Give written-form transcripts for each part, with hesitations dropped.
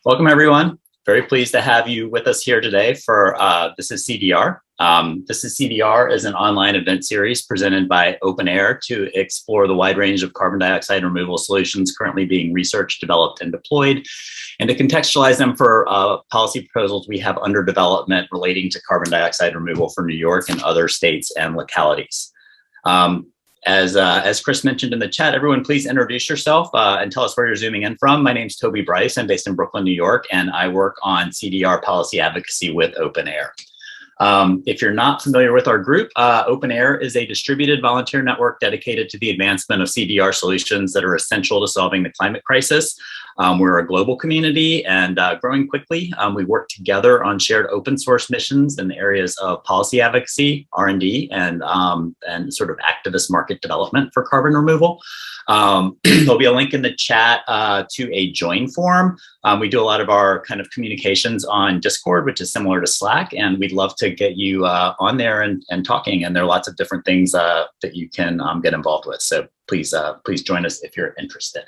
Welcome, everyone. Very pleased to have you with us here today for This Is CDR. This Is CDR is an online event series presented by OpenAir to explore the wide range of carbon dioxide removal solutions currently being researched, developed, and deployed, and to contextualize them for policy proposals we have under development relating to carbon dioxide removal for New York and other states and localities. As Chris mentioned in the chat, everyone please introduce yourself and tell us where you're zooming in from. My name's Toby Bryce. I'm based in Brooklyn, New York, and I work on CDR policy advocacy with OpenAir. If you're not familiar with our group, OpenAir is a distributed volunteer network dedicated to the advancement of CDR solutions that are essential to solving the climate crisis. We're a global community and growing quickly. We work together on shared open source missions in the areas of policy advocacy, R&D, and sort of activist market development for carbon removal. There'll be a link in the chat to a join forum. We do a lot of our kind of communications on Discord, which is similar to Slack, and we'd love to get you on there and talking. And there are lots of different things that you can get involved with. So please join us if you're interested.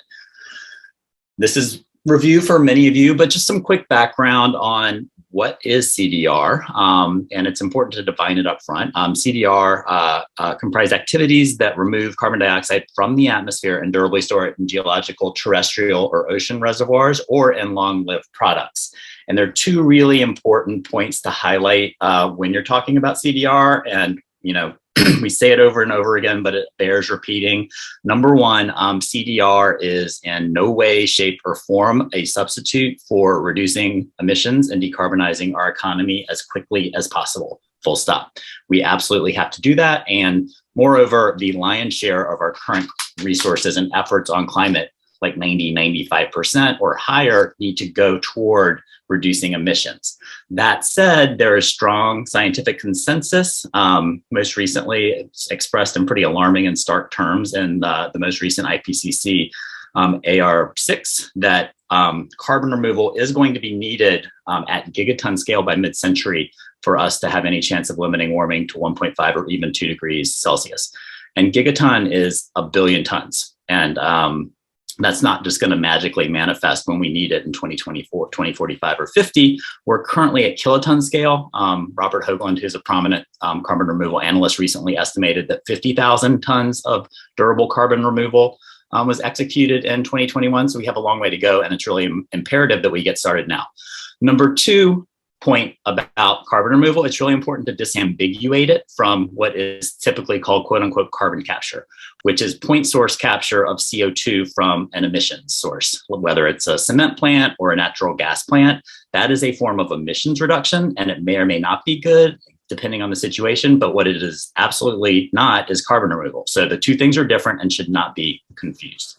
This is review for many of you, but just some quick background on what is CDR, and it's important to define it up front. CDR comprise activities that remove carbon dioxide from the atmosphere and durably store it in geological, terrestrial, or ocean reservoirs or in long-lived products. And there are two really important points to highlight when you're talking about CDR, and we say it over and over again, but it bears repeating. Number one, CDR is in no way, shape, or form a substitute for reducing emissions and decarbonizing our economy as quickly as possible, full stop. We absolutely have to do that. And moreover, the lion's share of our current resources and efforts on climate, like 95% or higher, need to go toward reducing emissions. That said, there is strong scientific consensus, most recently it's expressed in pretty alarming and stark terms in the most recent IPCC AR6, that carbon removal is going to be needed at gigaton scale by mid-century for us to have any chance of limiting warming to 1.5 or even 2 degrees Celsius. And gigaton is a billion tons. And that's not just going to magically manifest when we need it in 2024, 2045, or 50. We're currently at kiloton scale. Robert Hoagland, who's a prominent carbon removal analyst, recently estimated that 50,000 tons of durable carbon removal was executed in 2021. So we have a long way to go, and it's really imperative that we get started now. Number two point about carbon removal, it's really important to disambiguate it from what is typically called quote unquote carbon capture, which is point source capture of CO2 from an emissions source, whether it's a cement plant or a natural gas plant. That is a form of emissions reduction, and it may or may not be good depending on the situation, but what it is absolutely not is carbon removal. So the two things are different and should not be confused.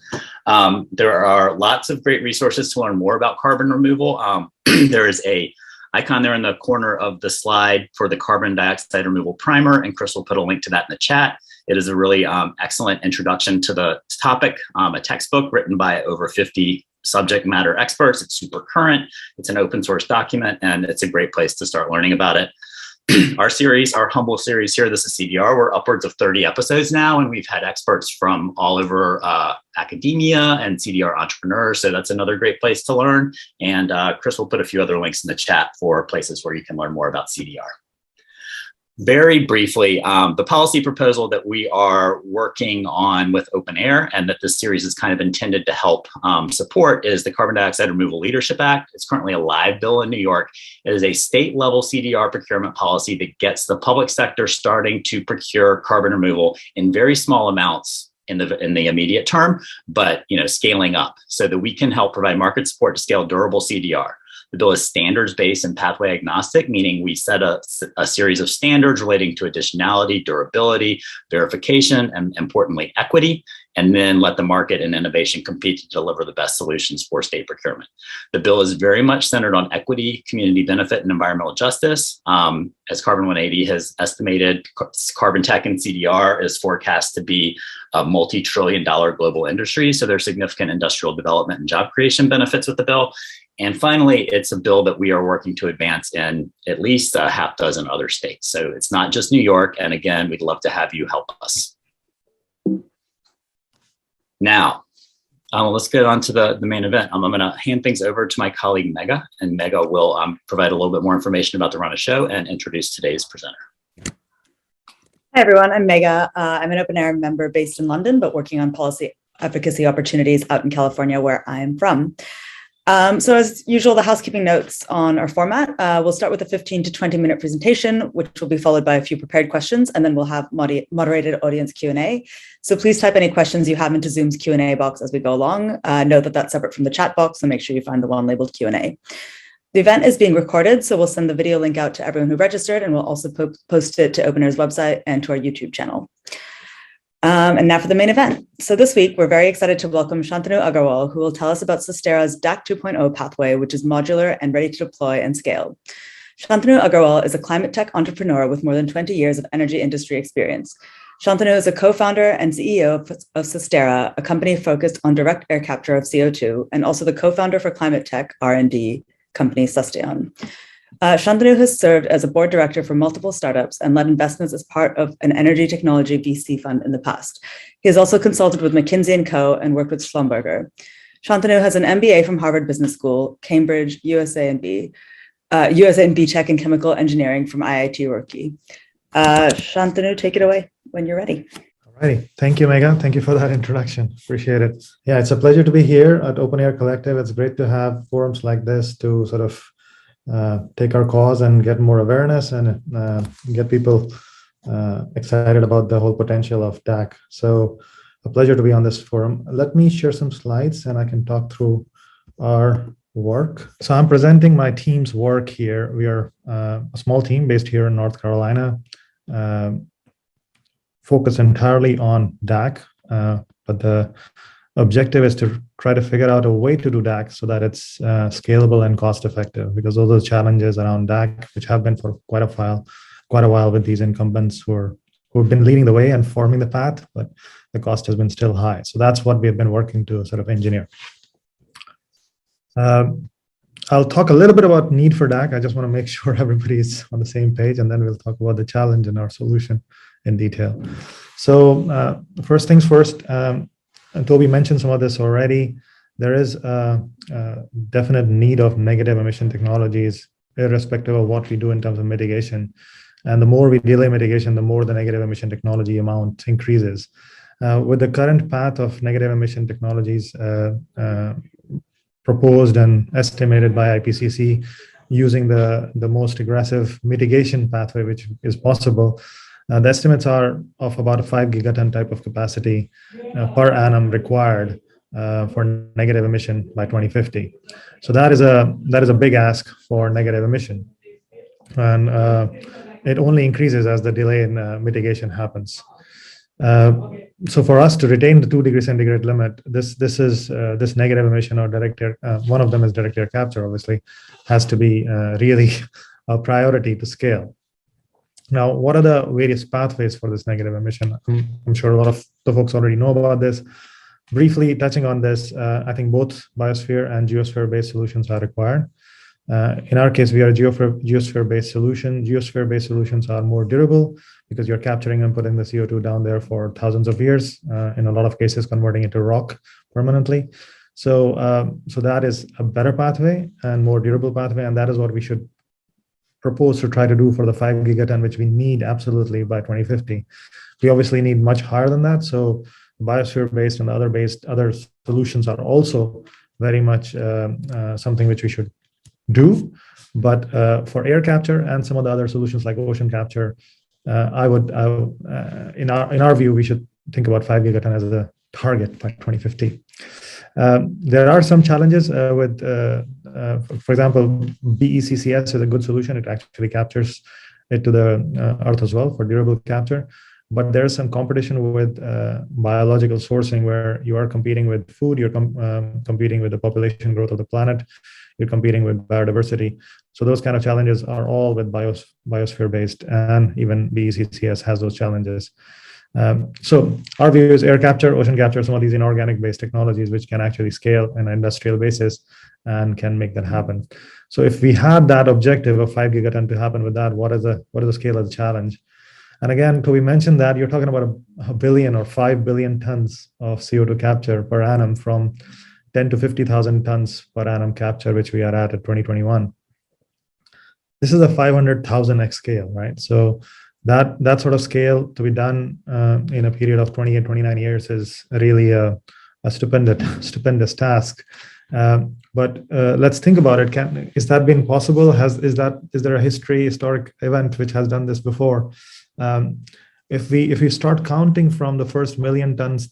There are lots of great resources to learn more about carbon removal. There is a icon there in the corner of the slide for the carbon dioxide removal primer, and Chris will put a link to that in the chat. It is a really excellent introduction to the topic, a textbook written by over 50 subject matter experts. It's super current, it's an open source document, and it's a great place to start learning about it. Our humble series here, This Is CDR, we're upwards of 30 episodes now, and we've had experts from all over academia and CDR entrepreneurs, so that's another great place to learn. And Chris will put a few other links in the chat for places where you can learn more about CDR. Very briefly, the policy proposal that we are working on with OpenAir and that this series is kind of intended to help support is the Carbon Dioxide Removal Leadership Act. It's currently a live bill in New York. It is a state-level CDR procurement policy that gets the public sector starting to procure carbon removal in very small amounts in the immediate term, but scaling up so that we can help provide market support to scale durable CDR. The bill is standards-based and pathway agnostic, meaning we set a series of standards relating to additionality, durability, verification, and importantly, equity, and then let the market and innovation compete to deliver the best solutions for state procurement. The bill is very much centered on equity, community benefit, and environmental justice. As Carbon 180 has estimated, carbon tech and CDR is forecast to be a multi-trillion-dollar global industry, so there's significant industrial development and job creation benefits with the bill. And finally, it's a bill that we are working to advance in at least a half dozen other states. So it's not just New York. And again, we'd love to have you help us. Now, Well, let's get on to the main event. I'm going to hand things over to my colleague, Megha, and Megha will provide a little bit more information about the run of show and introduce today's presenter. Hi, everyone. I'm Megha. I'm an OpenAir member based in London, but working on policy advocacy opportunities out in California, where I'm from. So as usual, the housekeeping notes on our format. We'll start with a 15 to 20-minute presentation, which will be followed by a few prepared questions, and then we'll have moderated audience Q&A. So please type any questions you have into Zoom's Q&A box as we go along. Note that that's separate from the chat box, so make sure you find the one labeled Q&A. The event is being recorded, so we'll send the video link out to everyone who registered, and we'll also post it to OpenAir's website and to our YouTube channel. And now for the main event. So this week, we're very excited to welcome Shantanu Agarwal, who will tell us about Susteera's DAC 2.0 pathway, which is modular and ready to deploy and scale. Shantanu Agarwal is a climate tech entrepreneur with more than 20 years of energy industry experience. Shantanu is a co-founder and CEO of Susteera, a company focused on direct air capture of CO2, and also the co-founder for climate tech R&D company Susteon. Shantanu has served as a board director for multiple startups and led investments as part of an energy technology VC fund in the past. He has also consulted with McKinsey Co and worked with Schlumberger. Shantanu has an MBA from Harvard Business School, Cambridge, USA&B Tech and Chemical Engineering from IIT Roorkee. Shantanu, take it away when you're ready. All righty. Thank you, Megha. Thank you for that introduction. Appreciate it. Yeah, it's a pleasure to be here at OpenAir Collective. It's great to have forums like this to sort of take our cause and get more awareness and get people excited about the whole potential of DAC. So a pleasure to be on this forum. Let me share some slides and I can talk through our work. So I'm presenting my team's work here. We are a small team based here in North Carolina, focused entirely on DAC, but the objective is to try to figure out a way to do DAC so that it's scalable and cost effective, because those are the challenges around DAC, which have been for quite a while with these incumbents who've been leading the way and forming the path, but the cost has been still high. So that's what we've been working to sort of engineer. I'll talk a little bit about need for DAC. I just want to make sure everybody's on the same page, and then we'll talk about the challenge and our solution in detail. So first things first, and Toby mentioned some of this already. There is a definite need of negative emission technologies, irrespective of what we do in terms of mitigation. And the more we delay mitigation, the more the negative emission technology amount increases. With the current path of negative emission technologies proposed and estimated by IPCC, using the most aggressive mitigation pathway which is possible, the estimates are of about a 5 gigaton type of capacity per annum required for negative emission by 2050. So that is a big ask for negative emission, and it only increases as the delay in mitigation happens. So for us to retain the 2 degrees centigrade limit, this negative emission or direct air, one of them is direct air capture, obviously, has to be really a priority to scale. Now, what are the various pathways for this negative emission? I'm sure a lot of the folks already know about this. Briefly touching on this, I think both biosphere and geosphere-based solutions are required. In our case, we are a geosphere-based solution. Geosphere-based solutions are more durable because you're capturing and putting the CO2 down there for thousands of years, in a lot of cases converting it to rock permanently. So that is a better pathway and more durable pathway, and that is what we should propose to try to do for the 5 gigaton, which we need absolutely by 2050. We obviously need much higher than that. So biosphere-based and other solutions are also very much something which we should do. But for air capture and some of the other solutions like ocean capture, in our view, we should think about 5 gigaton as a target by 2050. There are some challenges with, for example, BECCS is a good solution. It actually captures it to the earth as well for durable capture. But there's some competition with biological sourcing where you are competing with food, you're competing with the population growth of the planet, you're competing with biodiversity. So those kind of challenges are all with biosphere-based, and even BECCS has those challenges. So our view is air capture, ocean capture, some of these inorganic-based technologies which can actually scale on an industrial basis and can make that happen. So if we had that objective of 5 gigaton to happen with that, what is the scale of the challenge? And again, Toby mentioned that you're talking about a billion or 5 billion tons of CO2 capture per annum from 10 to 50,000 tons per annum capture, which we are at 2021. This is a 500,000x scale, right? So that sort of scale to be done in a period of 28, 29 years is really a stupendous task. But let's think about it. Is that been possible? Is there a historic event which has done this before? If we start counting from the first million tons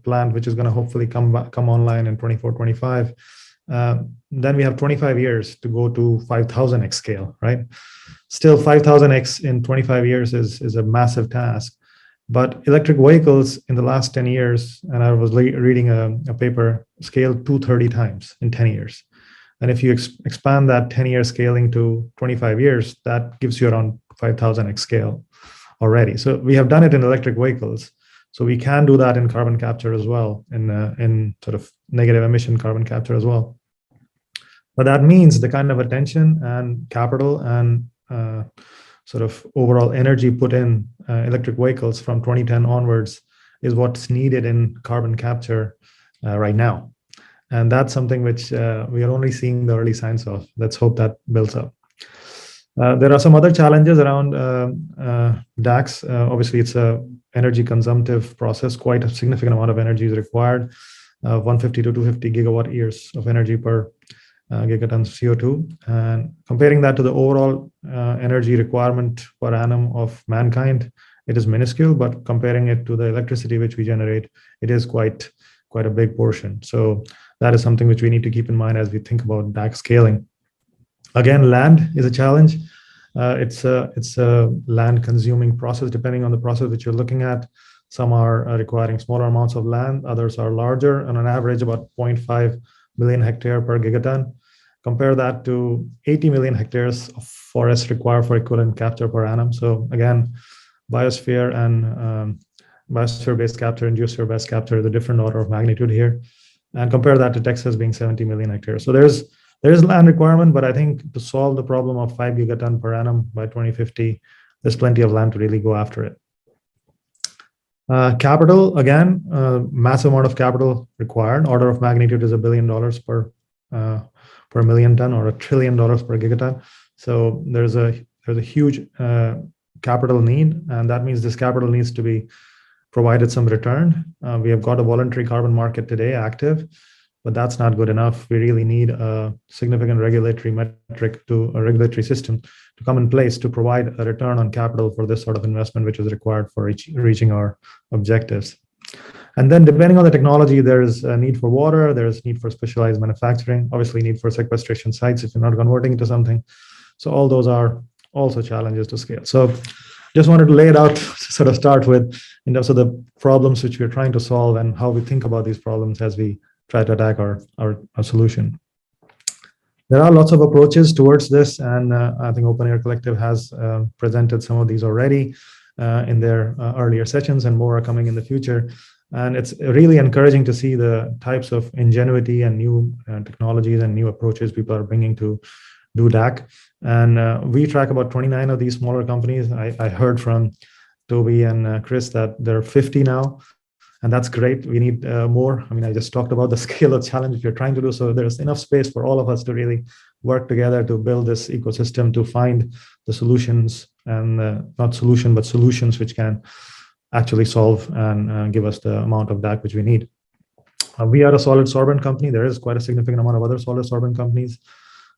plant, which is going to hopefully come online in 24, 25, then we have 25 years to go to 5,000x scale, right? Still 5,000x in 25 years is a massive task. But electric vehicles in the last 10 years, and I was reading a paper, scaled 230 times in 10 years. And if you expand that 10-year scaling to 25 years, that gives you around 5,000x scale already. So we have done it in electric vehicles. So we can do that in carbon capture as well, in sort of negative emission carbon capture as well. But that means the kind of attention and capital and sort of overall energy put in electric vehicles from 2010 onwards is what's needed in carbon capture right now. And that's something which we are only seeing the early signs of. Let's hope that builds up. There are some other challenges around DACs. Obviously, it's a energy consumptive process. Quite a significant amount of energy is required. 150 to 250 gigawatt years of energy per gigaton of CO2. And comparing that to the overall energy requirement per annum of mankind, it is minuscule. But comparing it to the electricity which we generate, it is quite a big portion. So that is something which we need to keep in mind as we think about DAC scaling. Again, land is a challenge. It's a land consuming process, depending on the process that you're looking at. Some are requiring smaller amounts of land, others are larger, and on average about 0.5 million hectare per gigaton. Compare that to 80 million hectares of forest required for equivalent capture per annum. So again, biosphere and biosphere-based capture and geosphere-based capture is a different order of magnitude here. And compare that to Texas being 70 million hectares. So there's land requirement, but I think to solve the problem of 5 gigaton per annum by 2050, there's plenty of land to really go after it. Capital, again, massive amount of capital required. Order of magnitude is $1 billion per million ton, or $1 trillion per gigaton. So there's a huge capital need, and that means this capital needs to be provided some return. We have got a voluntary carbon market today active, but that's not good enough. We really need a significant regulatory metric to a regulatory system to come in place to provide a return on capital for this sort of investment, which is required for reaching our objectives. And then depending on the technology, there's a need for water, there's need for specialized manufacturing, obviously need for sequestration sites if you're not converting into something. So all those are also challenges to scale. So just wanted to lay it out to sort of start with in terms of the problems which we're trying to solve and how we think about these problems as we try to attack our solution. There are lots of approaches towards this, and I think OpenAir Collective has presented some of these already in their earlier sessions, and more are coming in the future. And it's really encouraging to see the types of ingenuity and new technologies and new approaches people are bringing to do DAC. And we track about 29 of these smaller companies. I heard from Toby and Chris that there are 50 now, and that's great. We need more. I mean, I just talked about the scale of challenge you're trying to do. So there's enough space for all of us to really work together to build this ecosystem, to find the solutions, and not solution, but solutions which can actually solve and give us the amount of DAC which we need. We are a solid sorbent company. There is quite a significant amount of other solid sorbent companies.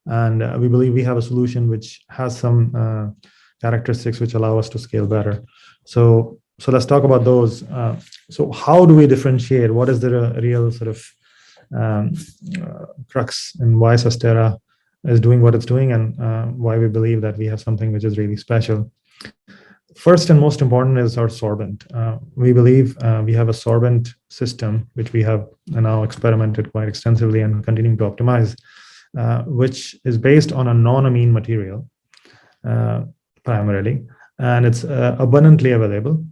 And we believe we have a solution which has some characteristics which allow us to scale better. So let's talk about those. So how do we differentiate? What is the real sort of crux in why Susteera is doing what it's doing, and why we believe that we have something which is really special? First and most important is our sorbent. We believe we have a sorbent system, which we have now experimented quite extensively and continuing to optimize, which is based on a non-amine material primarily, and it's abundantly available,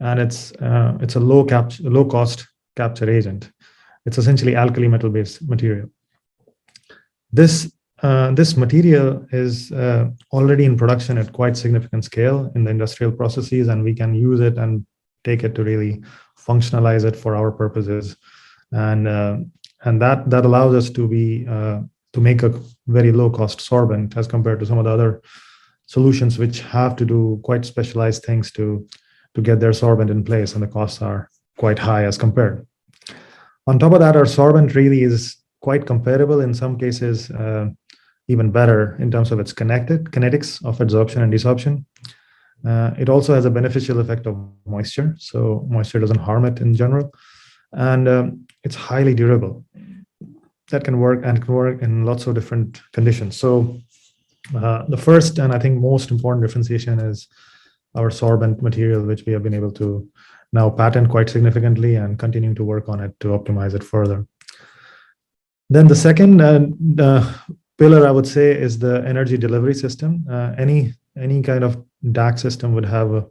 and it's a low cost capture agent. It's essentially alkali metal based material. This this material is already in production at quite significant scale in the industrial processes, and we can use it and take it to really functionalize it for our purposes, and that allows us to make a very low cost sorbent as compared to some of the other solutions which have to do quite specialized things to get their sorbent in place, and the costs are quite high as compared. On top of that, our sorbent really is quite comparable, in some cases even better in terms of its kinetics of adsorption and desorption. It also has a beneficial effect of moisture, so moisture doesn't harm it in general, and it's highly durable. That can work in lots of different conditions. So the first and I think most important differentiation is our sorbent material, which we have been able to now patent quite significantly and continuing to work on it to optimize it further. Then the second pillar, I would say, is the energy delivery system. Any kind of DAC system would have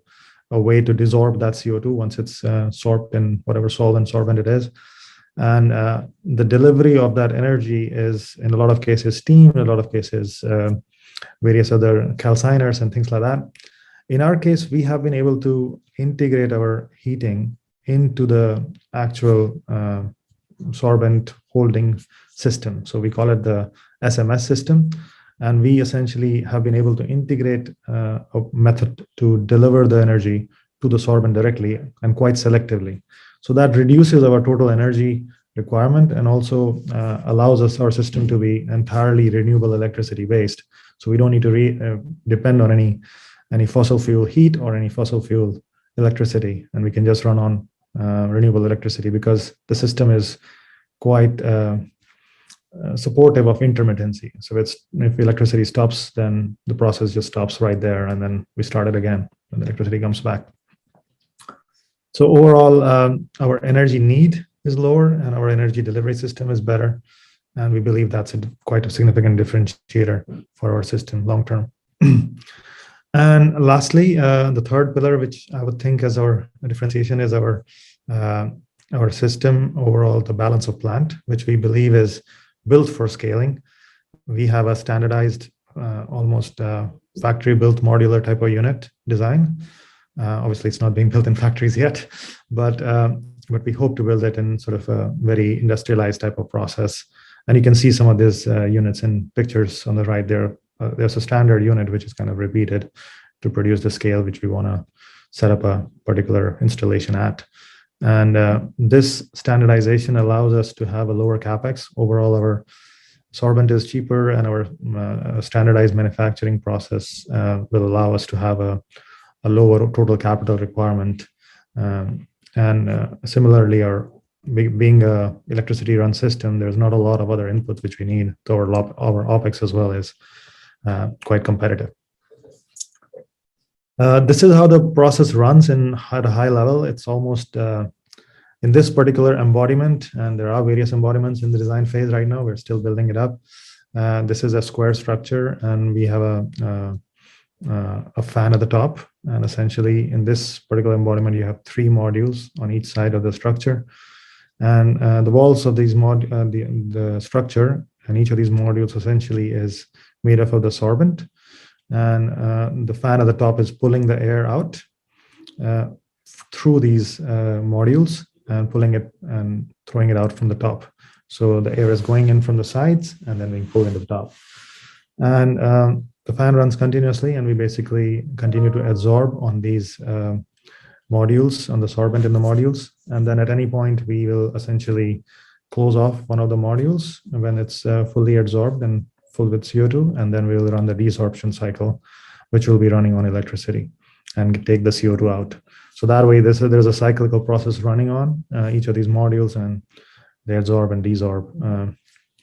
a way to desorb that CO2 once it's sorbed in whatever sorbent it is. And the delivery of that energy is, in a lot of cases, steam, in a lot of cases, various other calciners and things like that. In our case, we have been able to integrate our heating into the actual sorbent holding system. So we call it the SMS system. And we essentially have been able to integrate a method to deliver the energy to the sorbent directly and quite selectively. So that reduces our total energy requirement and also allows our system to be entirely renewable electricity based. So we don't need to depend on any fossil fuel heat or any fossil fuel electricity, and we can just run on renewable electricity because the system is quite supportive of intermittency. So if electricity stops, then the process just stops right there, and then we start it again when the electricity comes back. So overall, our energy need is lower and our energy delivery system is better. And we believe that's quite a significant differentiator for our system long term. And lastly, the third pillar, which I would think as our differentiation, is our system overall, the balance of plant, which we believe is built for scaling. We have a standardized, almost factory-built modular type of unit design. Obviously, it's not being built in factories yet, but we hope to build it in sort of a very industrialized type of process. And you can see some of these units in pictures on the right there. There's a standard unit which is kind of repeated to produce the scale which we want to set up a particular installation at. And this standardization allows us to have a lower capex. Overall, our sorbent is cheaper, and our standardized manufacturing process will allow us to have a lower total capital requirement. And similarly, being a electricity run system, there's not a lot of other inputs which we need. So our OpEx as well is quite competitive. This is how the process runs at a high level. It's almost in this particular embodiment, and there are various embodiments in the design phase right now. We're still building it up. This is a square structure, and we have a fan at the top. And essentially, in this particular embodiment, you have 3 modules on each side of the structure. And the walls of these the structure and each of these modules essentially is made up of the sorbent. And the fan at the top is pulling the air out through these modules and pulling it and throwing it out from the top. So the air is going in from the sides and then being pulled into the top. And the fan runs continuously, and we basically continue to adsorb on these modules, on the sorbent in the modules. And then at any point, we will essentially close off one of the modules when it's fully adsorbed and full with CO2, and then we will run the desorption cycle, which will be running on electricity and take the CO2 out. So that way, there's a cyclical process running on each of these modules, and they adsorb and desorb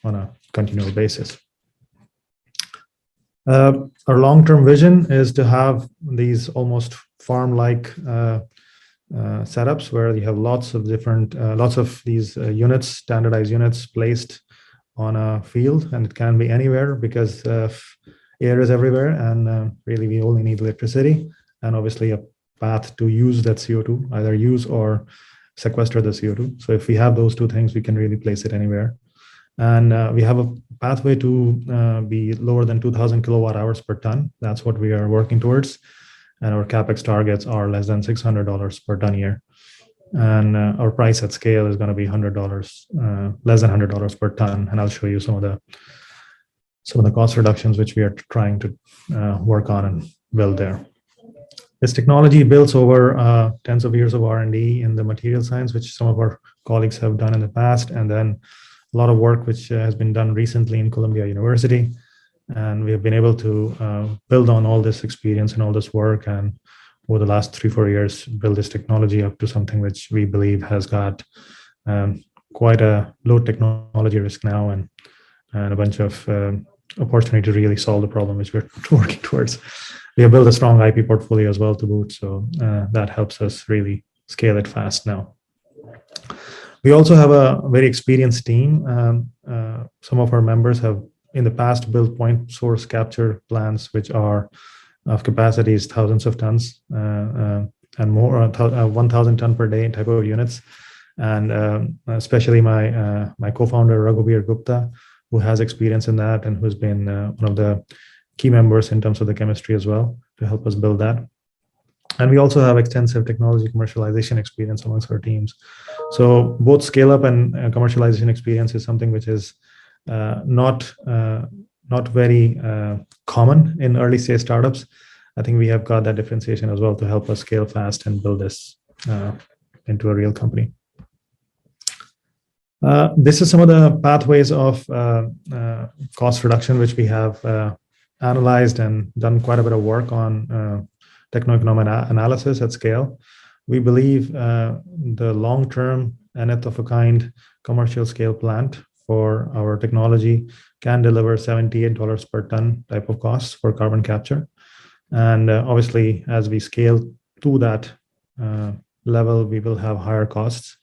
on a continual basis. Our long-term vision is to have these almost farm-like setups where you have lots of these units, standardized units placed on a field, and it can be anywhere because air is everywhere, and really we only need electricity and obviously a path to use that CO2, either use or sequester the CO2. So if we have those two things, we can really place it anywhere. And we have a pathway to be lower than 2,000 kilowatt hours per ton. That's what we are working towards. And our CapEx targets are less than $600 per ton year. And our price at scale is going to be $100, less than $100 per ton. And I'll show you some of the cost reductions which we are trying to work on and build there. This technology builds over tens of years of R&D in the material science, which some of our colleagues have done in the past, and then a lot of work which has been done recently in Columbia University. And we have been able to build on all this experience and all this work, and over the last 3-4 years, build this technology up to something which we believe has got quite a low technology risk now, and a bunch of opportunity to really solve the problem which we're working towards. We have built a strong IP portfolio as well to boot, so that helps us really scale it fast now. We also have a very experienced team. Some of our members have in the past built point source capture plants, which are of capacities thousands of tons and more, 1,000 ton per day type of units. And especially my co-founder Raghavan Gupta, who has experience in that and who's been one of the key members in terms of the chemistry as well to help us build that. And we also have extensive technology commercialization experience amongst our teams. So both scale up and commercialization experience is something which is not very common in early stage startups. I think we have got that differentiation as well to help us scale fast and build this into a real company. This is some of the pathways of cost reduction, which we have analyzed and done quite a bit of work on techno-economic analysis at scale. We believe the long-term nth of a kind commercial scale plant for our technology can deliver $78 per ton type of costs for carbon capture. And obviously, as we scale to that level, we will have higher costs.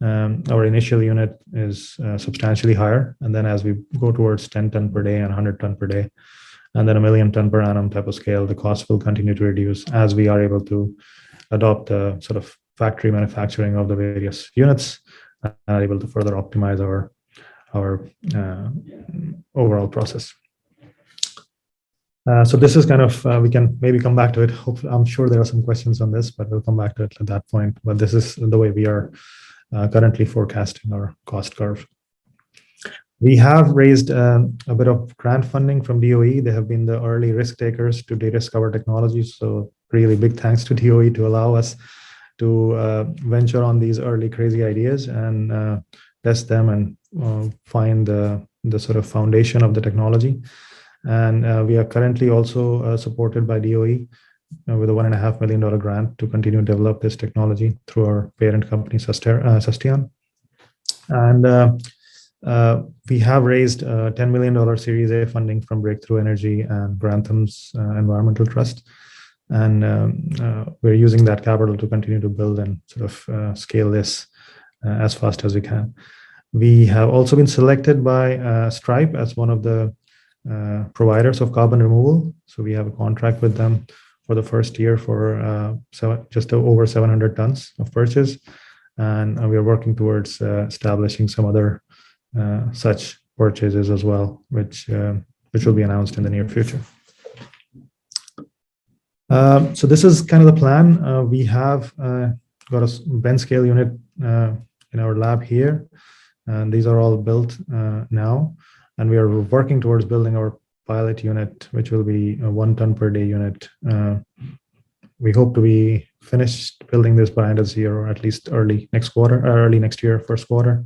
Our initial unit is substantially higher. And then as we go towards 10 ton per day and 100 ton per day, and then a million ton per annum type of scale, the cost will continue to reduce as we are able to adopt the sort of factory manufacturing of the various units and are able to further optimize our overall process. So this is kind of, we can maybe come back to it. I'm sure there are some questions on this, but we'll come back to it at that point. But this is the way we are currently forecasting our cost curve. We have raised a bit of grant funding from DOE. They have been the early risk takers to de-risk our technology. So really big thanks to DOE to allow us to venture on these early crazy ideas and test them and find the sort of foundation of the technology. And we are currently also supported by DOE with a $1.5 million grant to continue to develop this technology through our parent company, Susteon. And we have raised $10 million Series A funding from Breakthrough Energy and Grantham's Environmental Trust. And we're using that capital to continue to build and sort of scale this as fast as we can. We have also been selected by Stripe as one of the providers of carbon removal. So we have a contract with them for the first year for just over 700 tons of purchase. And we are working towards establishing some other such purchases as well, which will be announced in the near future. So this is kind of the plan. We have got a bench scale unit in our lab here, and these are all built now. And we are working towards building our pilot unit, which will be a 1 ton per day unit. We hope to be finished building this by end of the year, or at least early next year, first quarter,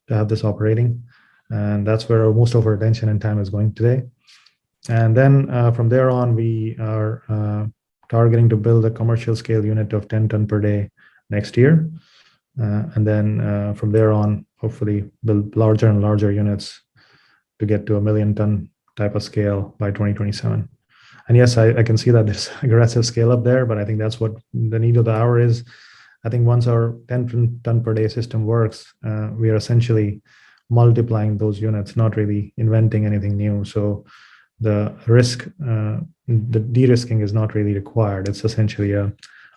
to have this operating. And that's where most of our attention and time is going today. And then from there on, we are targeting to build a commercial scale unit of 10 ton per day next year. And then from there on, hopefully build larger and larger units to get to a 1 million ton type of scale by 2027. And yes, I can see that there's aggressive scale up there, but I think that's what the need of the hour is. I think once our 10 ton per day system works, we are essentially multiplying those units, not really inventing anything new. So the risk, the de-risking is not really required. It's essentially a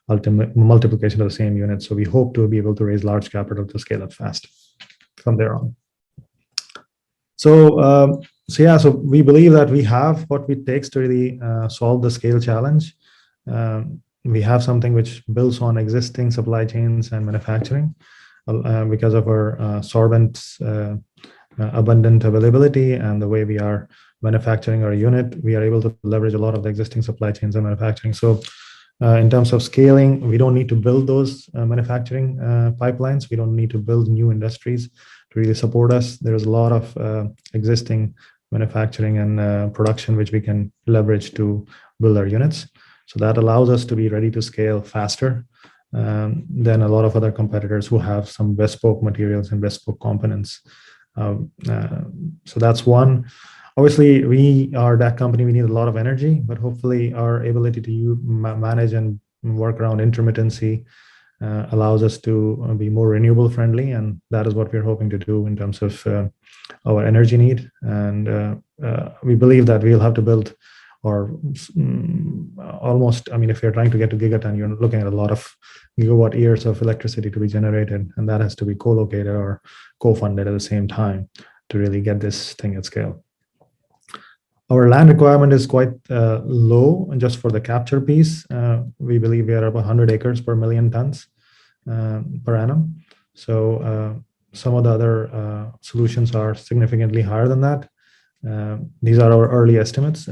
ultimate multiplication of the same unit. So we hope to be able to raise large capital to scale up fast from there on. So we believe that we have what it takes to really solve the scale challenge. We have something which builds on existing supply chains and manufacturing because of our sorbent abundant availability and the way we are manufacturing our unit. We are able to leverage a lot of the existing supply chains and manufacturing. So in terms of scaling, we don't need to build those manufacturing pipelines. We don't need to build new industries to really support us. There's a lot of existing manufacturing and production which we can leverage to build our units. So that allows us to be ready to scale faster than a lot of other competitors who have some bespoke materials and bespoke components. So that's one. Obviously, we are that company. We need a lot of energy, but hopefully our ability to manage and work around intermittency allows us to be more renewable friendly. And that is what we're hoping to do in terms of our energy need. And we believe that we'll have to build or almost, I mean, if you're trying to get to gigaton, you're looking at a lot of gigawatt years of electricity to be generated, and that has to be co-located or co-funded at the same time to really get this thing at scale. Our land requirement is quite low just for the capture piece. We believe we are about 100 acres per million tons per annum. So some of the other solutions are significantly higher than that. These are our early estimates.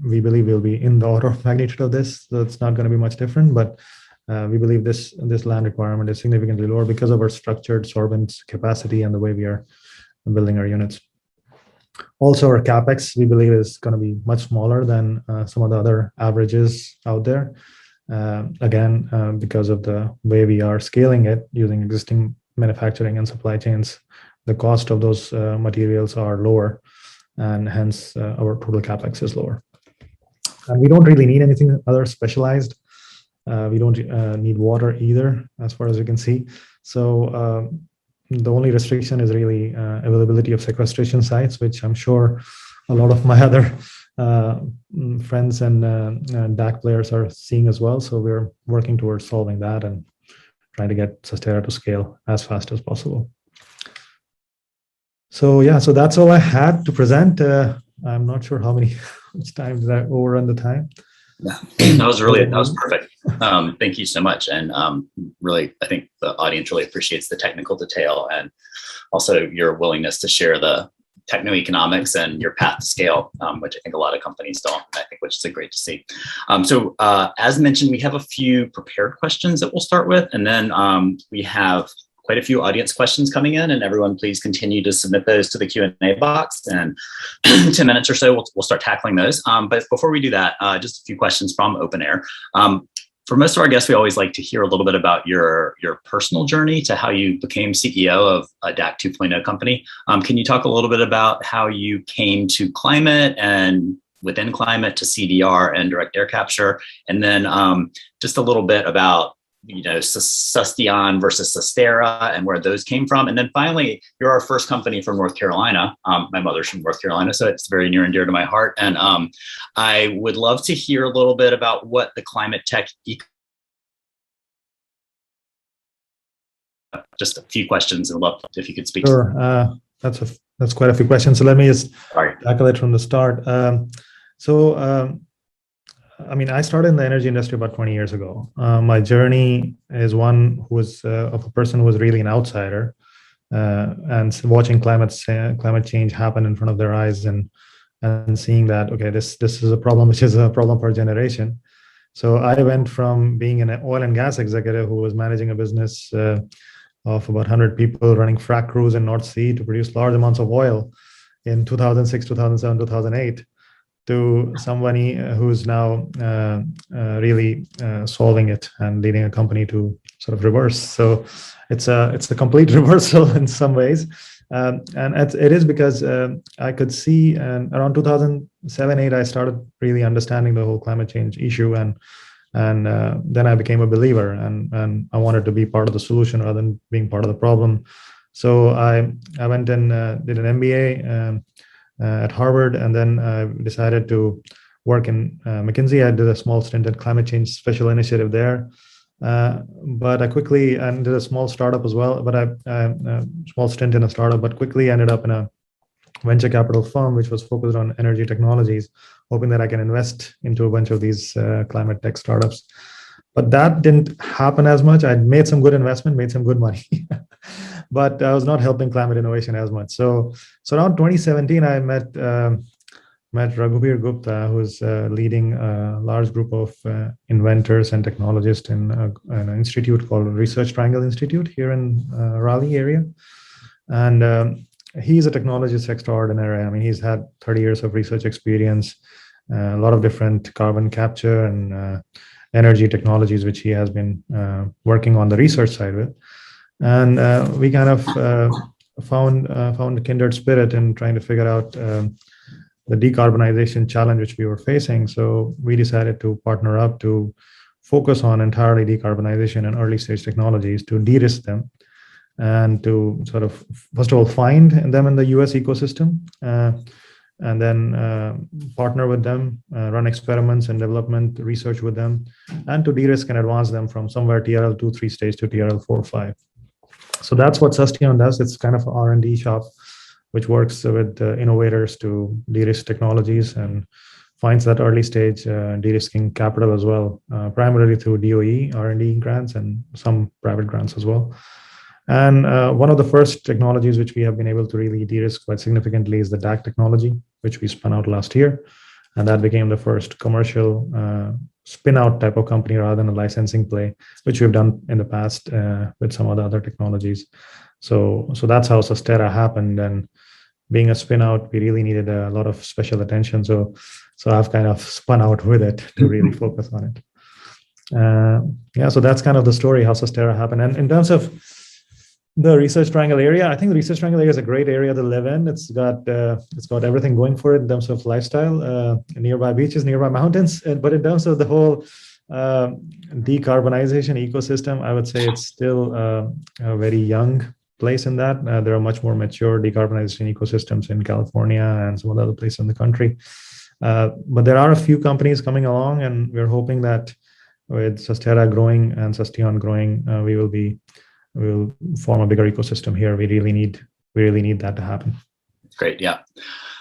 We believe we'll be in the order of magnitude of this, so it's not going to be much different, but we believe this land requirement is significantly lower because of our structured sorbent capacity and the way we are building our units. Also, our capex, we believe, is going to be much smaller than some of the other averages out there. Again, because of the way we are scaling it using existing manufacturing and supply chains, the cost of those materials are lower, and hence our total capex is lower. And we don't really need anything other specialized. We don't need water either, as far as you can see. So the only restriction is really availability of sequestration sites, which I'm sure a lot of my other friends and DAC players are seeing as well. So we're working towards solving that and trying to get Sustera to scale as fast as possible. So yeah, so that's all I had to present. I'm not sure much time did I overrun the time. Yeah, that was perfect. Thank you so much. And really, I think the audience really appreciates the technical detail and also your willingness to share the techno-economics and your path to scale, which I think a lot of companies don't, I think, which is great to see. So as mentioned, we have a few prepared questions that we'll start with, and then we have quite a few audience questions coming in, and everyone please continue to submit those to the Q&A box, and 10 minutes or so, we'll start tackling those. But before we do that, just a few questions from OpenAir. For most of our guests, we always like to hear a little bit about your personal journey to how you became CEO of a DAC 2.0 company. Can you talk a little bit about how you came to climate and within climate to CDR and direct air capture? And then just a little bit about Susteon versus Susteera and where those came from. And then finally, you're our first company from North Carolina. My mother's from North Carolina, so it's very near and dear to my heart. And I would love to hear a little bit about what the climate tech just a few questions, and love if you could speak. Sure, that's quite a few questions. So let me just tackle it from the start. I mean, I started in the energy industry about 20 years ago. My journey is one who was of a person who was really an outsider and watching climate change happen in front of their eyes and seeing that, okay, this is a problem, which is a problem for a generation. So I went from being an oil and gas executive who was managing a business of about 100 people running frac crews in North Sea to produce large amounts of oil in 2006, 2007, 2008. To somebody who's now really solving it and leading a company to sort of reverse. So it's a complete reversal in some ways, and it is because I could see, and around 2007-8, I started really understanding the whole climate change issue, and then I became a believer, and I wanted to be part of the solution rather than being part of the problem. So I went and did an MBA. At Harvard, and then I decided to work in McKinsey. I did a small stint at climate change special initiative there, but I quickly did a small startup as well. But small stint in a startup, but quickly ended up in a venture capital firm which was focused on energy technologies, hoping that I can invest into a bunch of these climate tech startups. But that didn't happen as much. I made some good investment, made some good money, but I was not helping climate innovation as much. So around 2017, I met Raghavan Gupta, who's leading a large group of inventors and technologists in an institute called Research Triangle Institute here in Raleigh area. And he's a technologist extraordinary. I mean, he's had 30 years of research experience, a lot of different carbon capture and energy technologies, which he has been working on the research side with. And we kind of found a kindred spirit in trying to figure out the decarbonization challenge which we were facing. So we decided to partner up to focus on entirely decarbonization and early stage technologies to de-risk them and to sort of, first of all, find them in the US ecosystem and then partner with them, run experiments and development research with them, and to de-risk and advance them from somewhere TRL 2-3 stage to TRL 4-5. So that's what Susteon does. It's kind of an R&D shop which works with innovators to de-risk technologies and finds that early stage de-risking capital as well, primarily through DOE R&D grants and some private grants as well. And one of the first technologies which we have been able to really de-risk quite significantly is the DAC technology, which we spun out last year. And that became the first commercial spin-out type of company rather than a licensing play, which we've done in the past with some other technologies. So that's how Susteera happened. And being a spin-out, we really needed a lot of special attention. So I've kind of spun out with it to really focus on it. So that's kind of the story, how Susteera happened. And in terms of the Research Triangle area, I think the Research Triangle area is a great area to live in. It's got everything going for it in terms of lifestyle, nearby beaches, nearby mountains. But in terms of the whole decarbonization ecosystem, I would say it's still a very young place in that. There are much more mature decarbonization ecosystems in California and some other places in the country. But there are a few companies coming along, and we're hoping that with Susteera growing and Susteon growing, we will form a bigger ecosystem here. We really need that to happen. Great, yeah.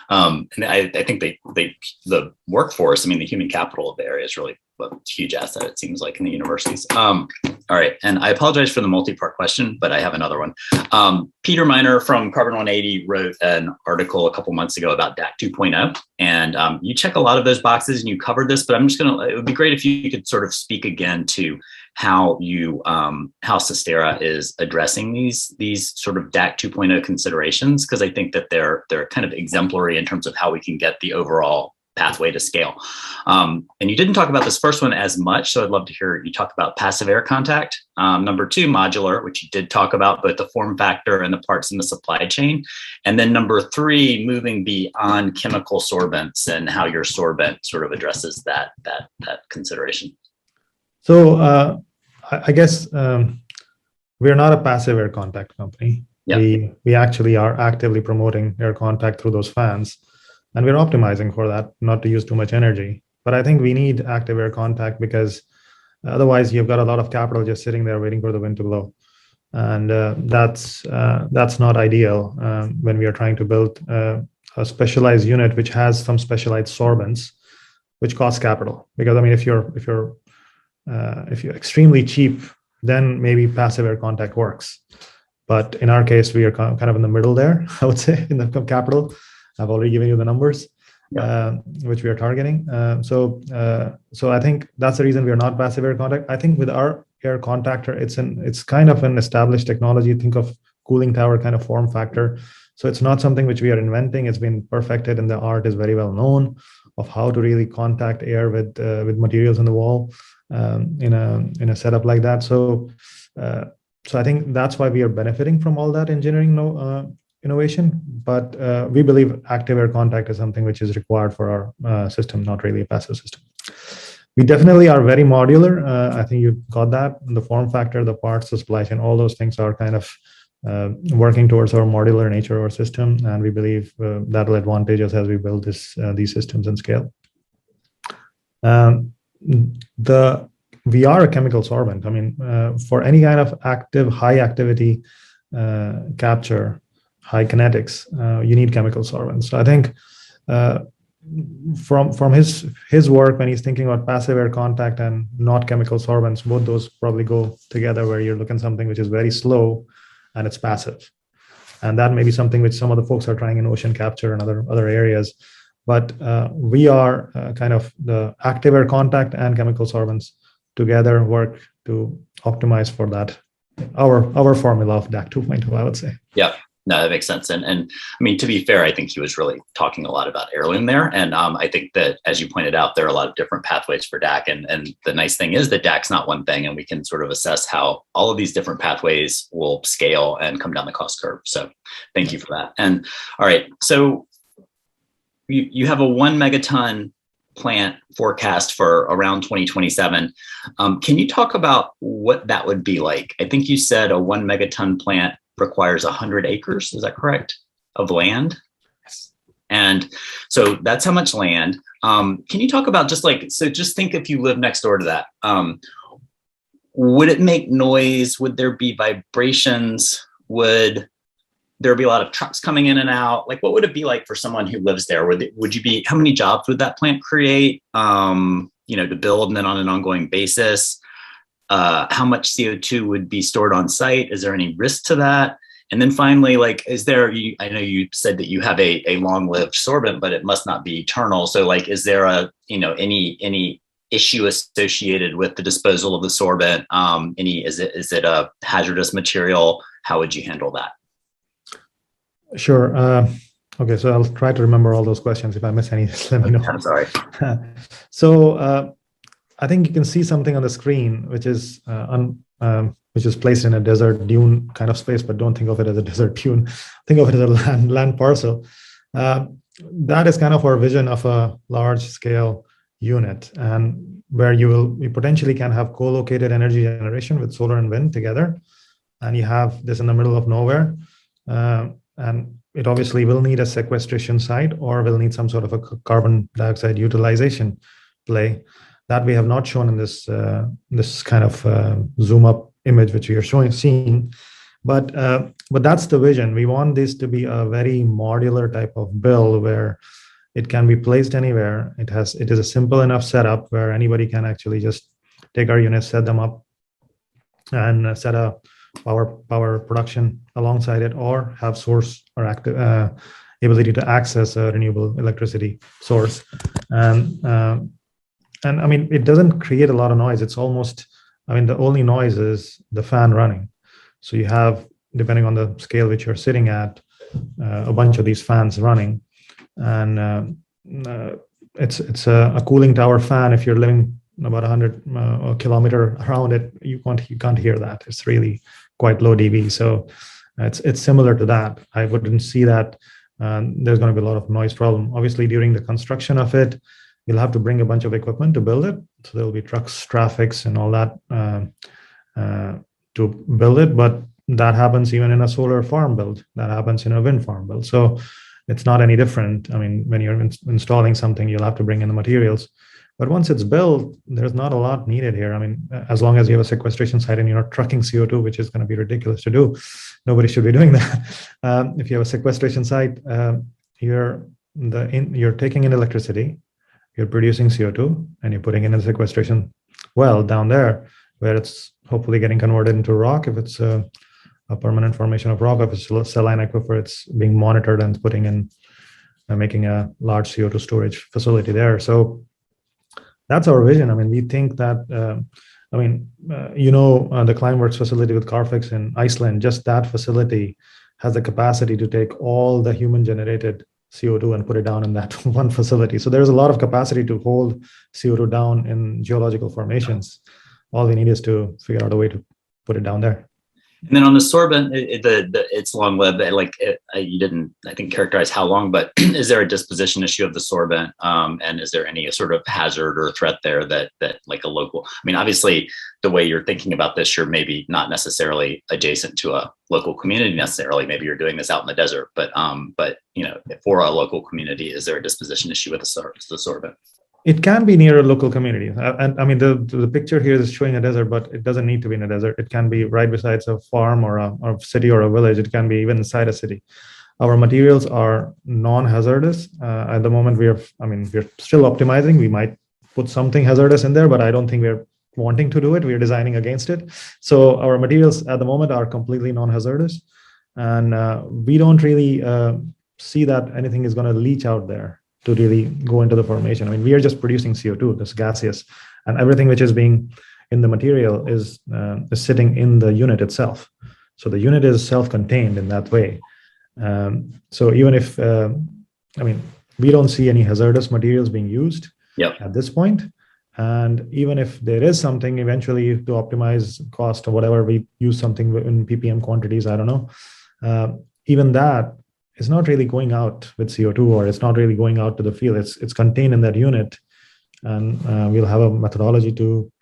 And I think the workforce, I mean, the human capital of the area is really a huge asset, it seems like, in the universities. All right, and I apologize for the multi-part question, but I have another one. Peter Miner from Carbon 180 wrote an article a couple months ago about DAC 2.0, and you check a lot of those boxes and you covered this, but it would be great if you could sort of speak again to how Susteera is addressing these sort of DAC 2.0 considerations, because I think that they're kind of exemplary in terms of how we can get the overall pathway to scale. And you didn't talk about this first one as much, so I'd love to hear you talk about passive air contact. Number 2, modular, which you did talk about, both the form factor and the parts in the supply chain. And then number 3, moving beyond chemical sorbents and how your sorbent sort of addresses that consideration. So I guess we're not a passive air contact company. Yep. We actually are actively promoting air contact through those fans. And we're optimizing for that, not to use too much energy. But I think we need active air contact because otherwise you've got a lot of capital just sitting there waiting for the wind to blow. And that's not ideal when we are trying to build a specialized unit which has some specialized sorbents, which cost capital. Because I mean, if you're extremely cheap, then maybe passive air contact works. But in our case, we are kind of in the middle there, I would say, in the capital. I've already given you the numbers, which we are targeting. So I think that's the reason we are not passive air contact. I think with our air contactor, it's kind of an established technology. Think of cooling tower kind of form factor. So it's not something which we are inventing. It's been perfected, and the art is very well known of how to really contact air with materials in the wall in a setup like that. So I think that's why we are benefiting from all that engineering innovation, but we believe active air contact is something which is required for our system, not really a passive system. We definitely are very modular. I think you got that. The form factor, the parts, the supply chain, all those things are kind of working towards our modular nature of our system, and we believe that will advantage us as we build these systems and scale. We are a chemical sorbent. I mean, for any kind of active, high activity capture, high kinetics, you need chemical solvents. So I think from his work, when he's thinking about passive air contact and not chemical solvents, both those probably go together, where you're looking at something which is very slow and it's passive. And that may be something which some of the folks are trying in ocean capture and other areas. But we are kind of the active air contact and chemical solvents together work to optimize for that. Our formula of DAC 2.0, I would say. Yeah. No, that makes sense. And I mean, to be fair, I think he was really talking a lot about heirloom there. And I think that, as you pointed out, there are a lot of different pathways for DAC. And the nice thing is that DAC's not one thing, and we can sort of assess how all of these different pathways will scale and come down the cost curve. So thank you for that. And all right, so you have a 1 megaton plant forecast for around 2027. Can you talk about what that would be like? I think you said a 1 megaton plant requires 100 acres. Is that correct? Of land? Yes. And so that's how much land. Can you talk about just think if you live next door to that, would it make noise? Would there be vibrations? Would there be a lot of trucks coming in and out? Like, what would it be like for someone who lives there? Would you be, how many jobs would that plant create, to build and then on an ongoing basis? How much CO2 would be stored on site? Is there any risk to that? And then finally, I know you said that you have a long-lived sorbent, but it must not be eternal. So is there any issue associated with the disposal of the sorbent? Is it a hazardous material? How would you handle that? Sure. Okay, so I'll try to remember all those questions. If I miss any, just let me know. I'm sorry. So I think you can see something on the screen, which is placed in a desert dune kind of space, but don't think of it as a desert dune. Think of it as a land parcel. That is kind of our vision of a large scale unit, and where you potentially can have co-located energy generation with solar and wind together, and you have this in the middle of nowhere. And it obviously will need a sequestration site, or will need some sort of a carbon dioxide utilization play that we have not shown in this kind of zoom up image which we are seeing. But that's the vision. We want this to be a very modular type of build where it can be placed anywhere. It is a simple enough setup where anybody can actually just take our units, set them up, and set a power production alongside it, or have source or active ability to access a renewable electricity source. And I mean, it doesn't create a lot of noise. It's almost, the only noise is the fan running. So you have, depending on the scale which you're sitting at, a bunch of these fans running, and it's a cooling tower fan. If you're living about 100 kilometer around it, you can't hear that. It's really quite low dB. So it's similar to that. I wouldn't see that there's going to be a lot of noise problem. Obviously, during the construction of it, you'll have to bring a bunch of equipment to build it. So there'll be trucks, traffics, and all that to build it. But that happens even in a solar farm build. That happens in a wind farm build. So it's not any different. I mean, when you're installing something, you'll have to bring in the materials. But once it's built, there's not a lot needed here. I mean, as long as you have a sequestration site and you're not trucking CO2, which is going to be ridiculous to do, nobody should be doing that. If you have a sequestration site, you're taking in electricity, you're producing CO2, and you're putting in a sequestration well down there, where it's hopefully getting converted into rock. If it's a permanent formation of rock, if it's a saline aquifer, it's being monitored and putting in, making a large CO2 storage facility there. So that's our vision. I mean, we think that, the Climeworks facility with Carfix in Iceland, just that facility has the capacity to take all the human-generated CO2 and put it down in that one facility. So there's a lot of capacity to hold CO2 down in geological formations. All we need is to figure out a way to put it down there. And then on the sorbent, it's long lived. You didn't, I think, characterize how long, but is there a disposition issue of the sorbent? And is there any sort of hazard or threat there that like a local? I mean, obviously, the way you're thinking about this, you're maybe not necessarily adjacent to a local community necessarily. Maybe you're doing this out in the desert, but for a local community, is there a disposition issue with the sorbent? It can be near a local community. And I mean, the picture here is showing a desert, but it doesn't need to be in a desert. It can be right beside a farm or a city or a village. It can be even inside a city. Our materials are non-hazardous. At the moment, we're still optimizing. We might put something hazardous in there, but I don't think we're wanting to do it. We're designing against it. So our materials at the moment are completely non-hazardous. And we don't really see that anything is going to leach out there to really go into the formation. I mean, we are just producing CO2, this gaseous, and everything which is being in the material is sitting in the unit itself. So the unit is self-contained in that way. So even if, we don't see any hazardous materials being used at this point. And even if there is something eventually to optimize cost or whatever, we use something in ppm quantities, I don't know. Even that is not really going out with CO2, or it's not really going out to the field. It's contained in that unit, and we'll have a methodology to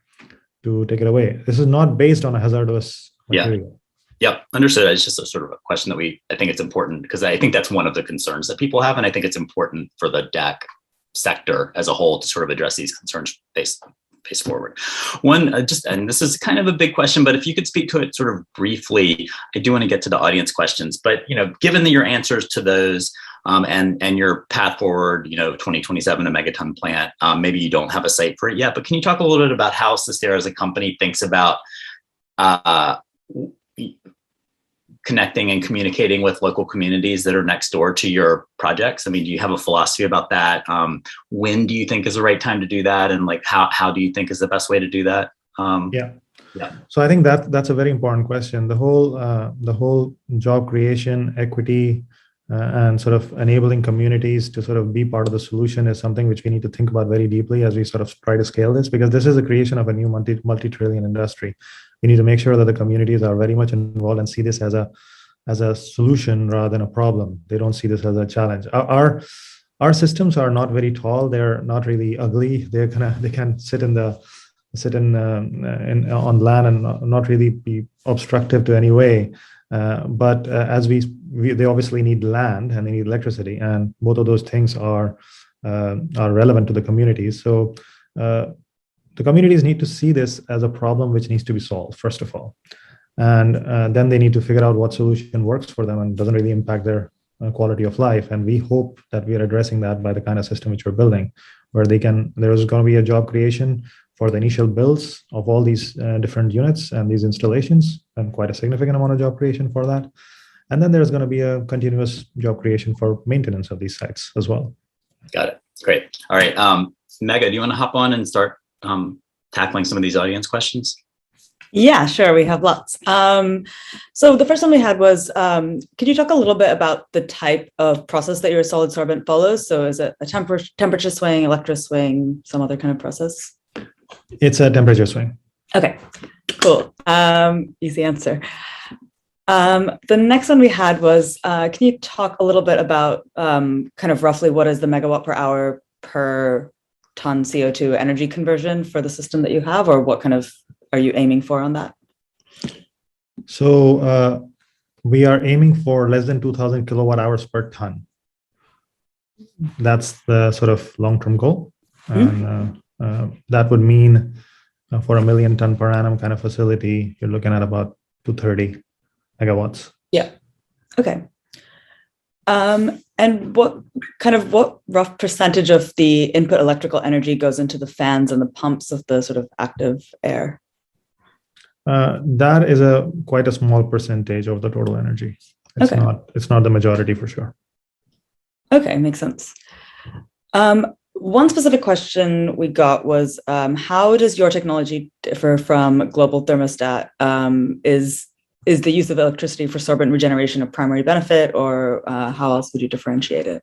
take it away. This is not based on a hazardous material. Yeah, understood. It's just a sort of a question that I think it's important, because I think that's one of the concerns that people have. And I think it's important for the DAC sector as a whole to sort of address these concerns face forward. One, and this is kind of a big question, but if you could speak to it sort of briefly, I do want to get to the audience questions, but, given that your answers to those and your path forward, 2027, a megaton plant, maybe you don't have a site for it yet, but can you talk a little bit about how Sustera as a company thinks about connecting and communicating with local communities that are next door to your projects? I mean, do you have a philosophy about that? When do you think is the right time to do that? And how do you think is the best way to do that? Yeah. So I think that's a very important question. The whole job creation, equity, and sort of enabling communities to sort of be part of the solution is something which we need to think about very deeply as we sort of try to scale this, because this is the creation of a new multi-trillion industry. We need to make sure that the communities are very much involved and see this as a solution rather than a problem. They don't see this as a challenge. Our systems are not very tall. They're not really ugly. They can sit on land and not really be obstructive to any way. But as they obviously need land and they need electricity, and both of those things are relevant to the communities. So the communities need to see this as a problem which needs to be solved, first of all. And then they need to figure out what solution works for them and doesn't really impact their quality of life. And we hope that we are addressing that by the kind of system which we're building, where there's going to be a job creation for the initial builds of all these different units and these installations, and quite a significant amount of job creation for that. And then there's going to be a continuous job creation for maintenance of these sites as well. Got it. Great. All right. Megha, do you want to hop on and start tackling some of these audience questions? Yeah, sure. We have lots. So the first one we had was, could you talk a little bit about the type of process that your solid sorbent follows? So is it a temperature swing, electro swing, some other kind of process? It's a temperature swing. Okay, cool. Easy answer. The next one we had was, can you talk a little bit about kind of roughly what is the megawatt per hour per ton CO2 energy conversion for the system that you have, or what kind of are you aiming for on that? So we are aiming for less than 2,000 kilowatt hours per ton. That's the sort of long-term goal. And that would mean for a 1 million ton per annum kind of facility, you're looking at about 230 megawatts. Yeah. Okay. And what rough percentage of the input electrical energy goes into the fans and the pumps of the sort of active air? That is quite a small percentage of the total energy. It's not the majority for sure. Okay, makes sense. One specific question we got was, how does your technology differ from global thermostat? Is the use of electricity for sorbent regeneration a primary benefit, or how else would you differentiate it?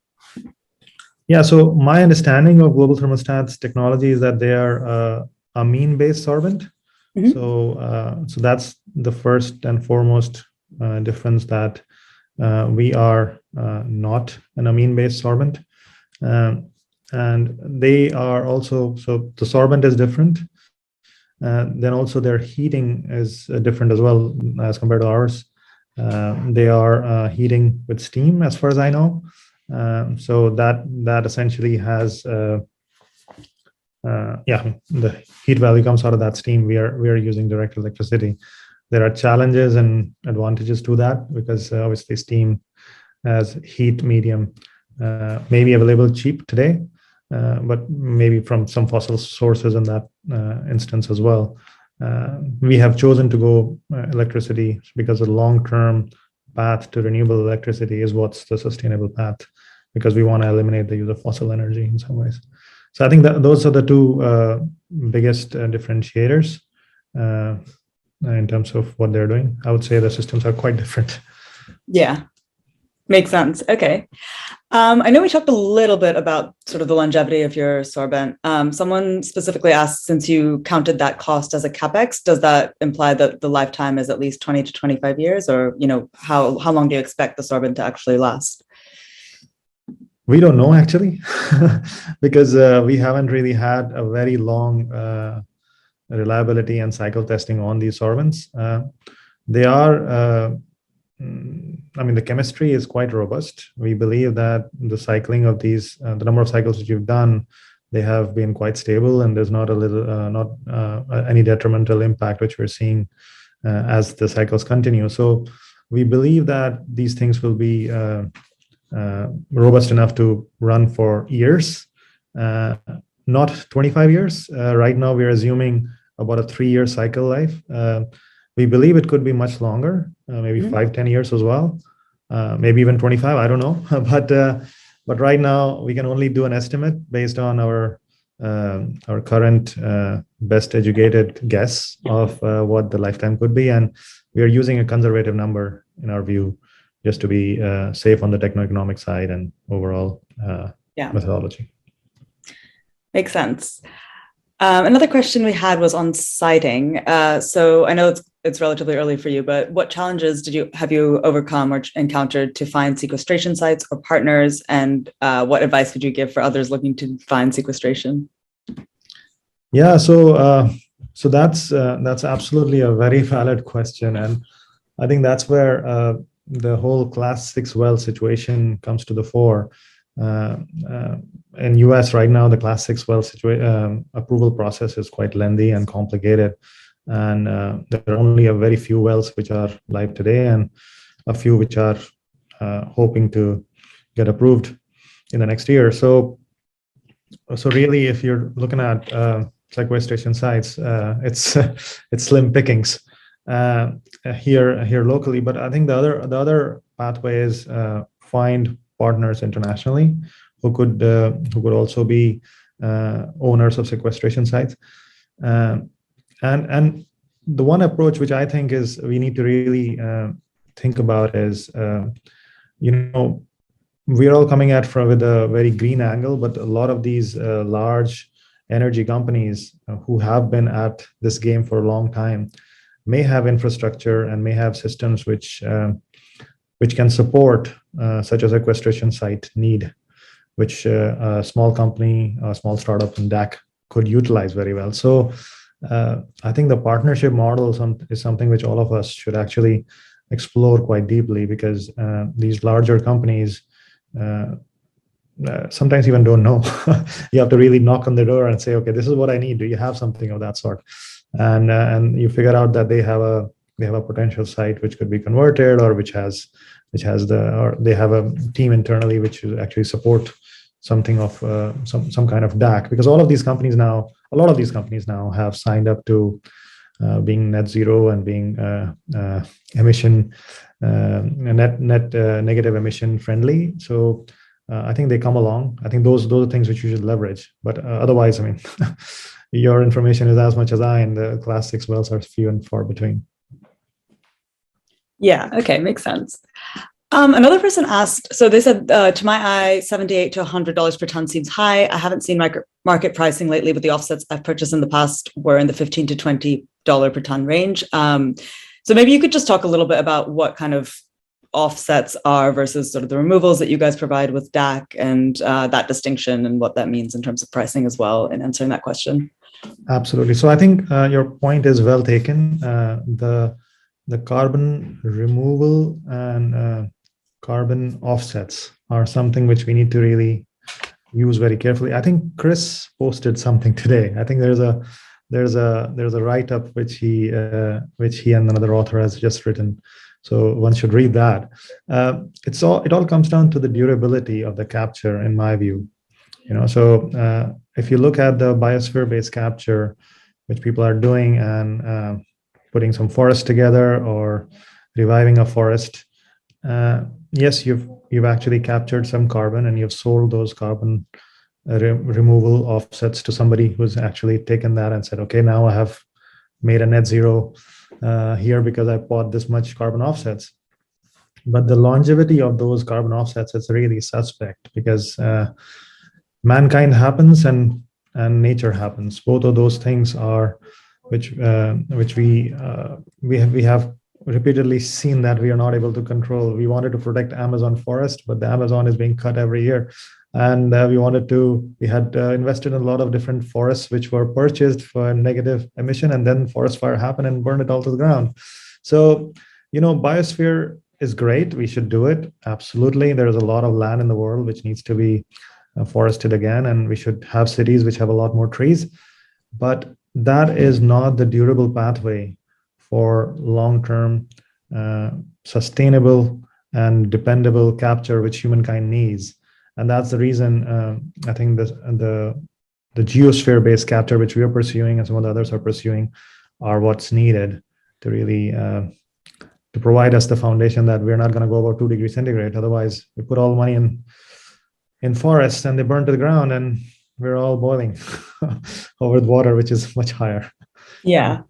Yeah, so my understanding of global thermostats technology is that they are amine-based sorbent. Mm-hmm. So that's the first and foremost difference, that we are not an amine-based sorbent. And they are also, so the sorbent is different. Then also their heating is different as well as compared to ours. They are heating with steam, as far as I know. So that essentially has, the heat value comes out of that steam. We are using direct electricity. There are challenges and advantages to that, because obviously steam as heat medium, maybe available cheap today, but maybe from some fossil sources in that instance as well. We have chosen to go electricity because the long-term path to renewable electricity is what's the sustainable path, because we want to eliminate the use of fossil energy in some ways. So I think that those are the two biggest differentiators in terms of what they're doing. I would say the systems are quite different. Yeah, makes sense. Okay. I know we talked a little bit about sort of the longevity of your sorbent. Someone specifically asked, since you counted that cost as a capex, does that imply that the lifetime is at least 20 to 25 years, or how long do you expect the sorbent to actually last? We don't know actually, because we haven't really had a very long reliability and cycle testing on these sorbents. They are, the chemistry is quite robust. We believe that the cycling of these, the number of cycles that you've done, they have been quite stable, and there's not any detrimental impact which we're seeing as the cycles continue. So we believe that these things will be robust enough to run for years, not 25 years. Right now, we're assuming about a 3-year cycle life. We believe it could be much longer, maybe 5-10 years as well, maybe even 25. I don't know, but right now we can only do an estimate based on our current best educated guess of what the lifetime could be, and we are using a conservative number in our view, just to be safe on the techno-economic side and overall methodology. Makes sense. Another question we had was on siting. So I know it's relatively early for you, but what challenges have you overcome or encountered to find sequestration sites or partners, and what advice would you give for others looking to find sequestration? Yeah, so that's absolutely a very valid question, and I think that's where the whole Class 6 well situation comes to the fore. In US right now, the Class 6 well approval process is quite lengthy and complicated, and there are only a very few wells which are live today, and a few which are hoping to get approved in the next year. So really, if you're looking at sequestration sites, it's slim pickings here locally. But I think the other pathway is find partners internationally who could also be owners of sequestration sites. And the one approach which I think is we need to really think about is, we're all coming at from with a very green angle, but a lot of these large energy companies who have been at this game for a long time may have infrastructure and may have systems which can support such a sequestration site need, which a small company, a small startup in DAC could utilize very well. So I think the partnership model is something which all of us should actually explore quite deeply, because these larger companies sometimes even don't know. You have to really knock on the door and say, okay, this is what I need. Do you have something of that sort? And you figure out that they have a potential site which could be converted, or which they have a team internally which actually support something of some kind of DAC, because a lot of these companies now have signed up to being net zero and being emission net negative emission friendly. So I think they come along. I think those are things which you should leverage. But otherwise, your information is as much as I, and the Class 6 wells are few and far between. Yeah, okay, makes sense. Another person asked, so they said, to my eye, $78 to $100 per ton seems high. I haven't seen market pricing lately, but the offsets I've purchased in the past were in the $15 to $20 per ton range. So maybe you could just talk a little bit about what kind of offsets are versus sort of the removals that you guys provide with DAC, and that distinction and what that means in terms of pricing as well, in answering that question. Absolutely. So I think your point is well taken. The carbon removal and carbon offsets are something which we need to really use very carefully. I think Chris posted something today. I think there's a write-up which he and another author has just written, So one should read that. It all comes down to the durability of the capture, in my view. So if you look at the biosphere-based capture, which people are doing, and putting some forest together or reviving a forest, yes, you've actually captured some carbon and you've sold those carbon removal offsets to somebody who's actually taken that and said, okay, now I have made a net zero here because I bought this much carbon offsets. But the longevity of those carbon offsets is really suspect, because mankind happens and nature happens. Both of those things are which we have repeatedly seen that we are not able to control. We wanted to protect Amazon forest, but the Amazon is being cut every year. And we had invested in a lot of different forests which were purchased for negative emission, and then forest fire happened and burned it all to the ground. So, biosphere is great. We should do it. Absolutely. There is a lot of land in the world which needs to be forested again, and we should have cities which have a lot more trees. But that is not the durable pathway for long-term, sustainable and dependable capture which humankind needs. And that's the reason I think the geosphere-based capture, which we are pursuing and some of the others are pursuing, are what's needed to really to provide us the foundation that we're not going to go about 2 degrees centigrade. Otherwise, we put all money in forests and they burn to the ground, and we're all boiling over the water, which is much higher. Yeah.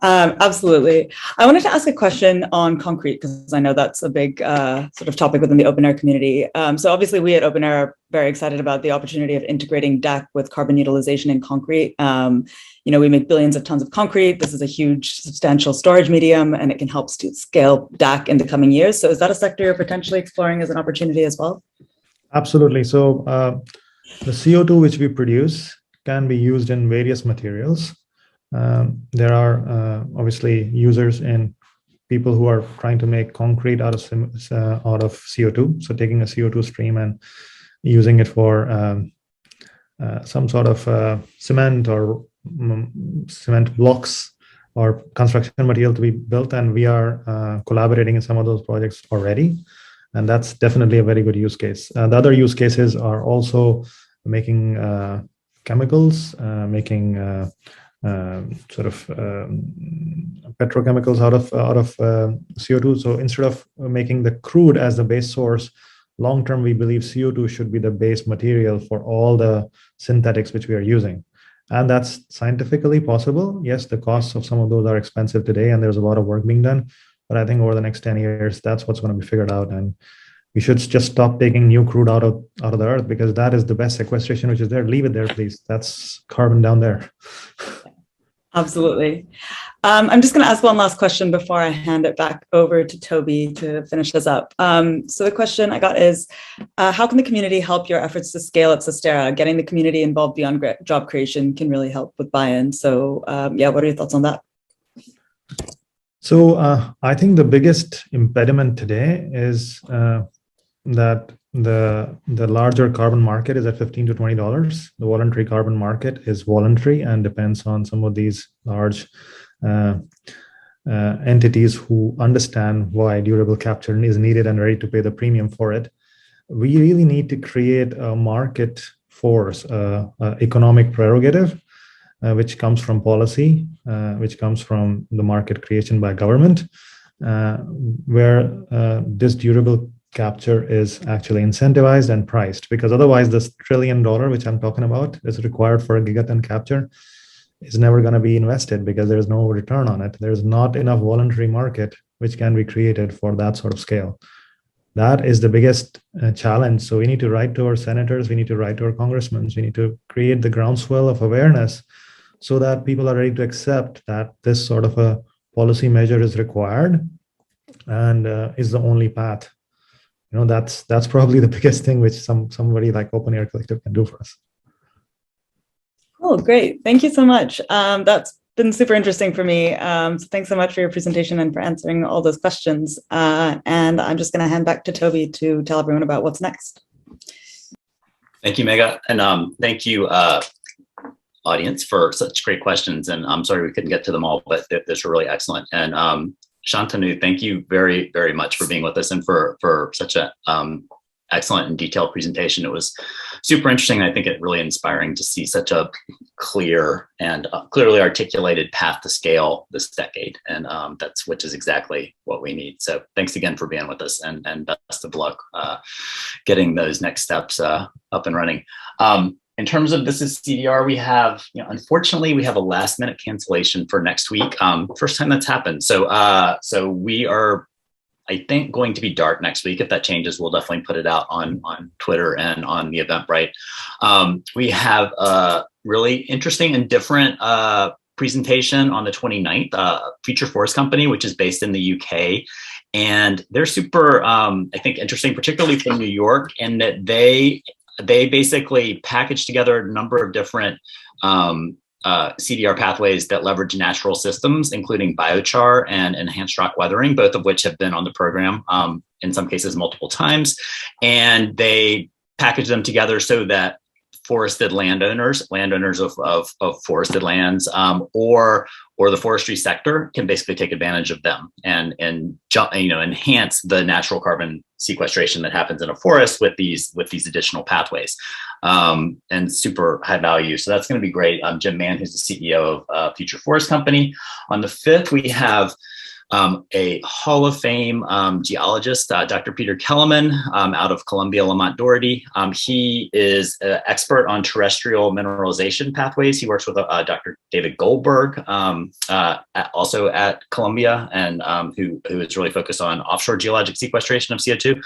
Absolutely. I wanted to ask a question on concrete, because I know that's a big sort of topic within the open air community. So obviously we at Open Air are very excited about the opportunity of integrating DAC with carbon utilization in concrete. We make billions of tons of concrete. This is a huge, substantial storage medium, and it can help scale DAC in the coming years. So is that a sector you're potentially exploring as an opportunity as well? Absolutely. So the CO2 which we produce can be used in various materials. There are obviously users and people who are trying to make concrete out of CO2. So taking a CO2 stream and using it for some sort of cement or cement blocks or construction material to be built. And we are collaborating in some of those projects already. And that's definitely a very good use case. The other use cases are also making chemicals, making petrochemicals out of CO2. So instead of making the crude as the base source, long term, we believe CO2 should be the base material for all the synthetics which we are using. And that's scientifically possible. Yes, the costs of some of those are expensive today, and there's a lot of work being done. But I think over the next 10 years, that's what's going to be figured out. And we should just stop taking new crude out of the earth, because that is the best sequestration which is there. Leave it there, please. That's carbon down there. Absolutely. I'm just going to ask one last question before I hand it back over to Toby to finish this up. So the question I got is, how can the community help your efforts to scale at Susteera? Getting the community involved beyond job creation can really help with buy-in. So what are your thoughts on that? So I think the biggest impediment today is that the larger carbon market is at $15 to $20. The voluntary carbon market is voluntary and depends on some of these large entities who understand why durable capture is needed and ready to pay the premium for it. We really need to create a market force, economic prerogative, which comes from policy, which comes from the market creation by government, where this durable capture is actually incentivized and priced, because otherwise this $1 trillion, which I'm talking about, is required for a gigaton capture, is never going to be invested because there's no return on it. There's not enough voluntary market which can be created for that sort of scale. That is the biggest challenge. So we need to write to our senators, we need to write to our congressmen, we need to create the groundswell of awareness so that people are ready to accept that this sort of a policy measure is required and is the only path. That's probably the biggest thing which somebody like Open Air Collective can do for us. Oh, great. Thank you so much. That's been super interesting for me. So thanks so much for your presentation and for answering all those questions. And I'm just going to hand back to Toby to tell everyone about what's next. Thank you, Megha. And thank you, audience, for such great questions. And I'm sorry we couldn't get to them all, but those were really excellent. And Shantanu, thank you very, very much for being with us and for such a excellent and detailed presentation. It was super interesting. I think it really inspiring to see such a clear and clearly articulated path to scale this decade. And which is exactly what we need. So thanks again for being with us, and best of luck getting those next steps up and running. In terms of This Is CDR, we have, unfortunately, we have a last minute cancellation for next week. First time that's happened. So we are, I think, going to be dark next week. If that changes, we'll definitely put it out on Twitter and on the Eventbrite. We have a really interesting and different presentation on the 29th, Future Forest Company, which is based in the UK. And they're super, I think, interesting, particularly from New York, in that they basically package together a number of different CDR pathways that leverage natural systems, including biochar and enhanced rock weathering, both of which have been on the program in some cases multiple times. And they package them together so that forested landowners of forested lands, or the forestry sector can basically take advantage of them and enhance the natural carbon sequestration that happens in a forest with these additional pathways, and super high value. So that's going to be great. Jim Mann, who's the CEO of Future Forest Company. On the 5th, we have a Hall of Fame geologist, Dr. Peter Kellerman, out of Columbia, Lamont Doherty. He is an expert on terrestrial mineralization pathways. He works with Dr. David Goldberg, also at Columbia, and who is really focused on offshore geologic sequestration of CO2.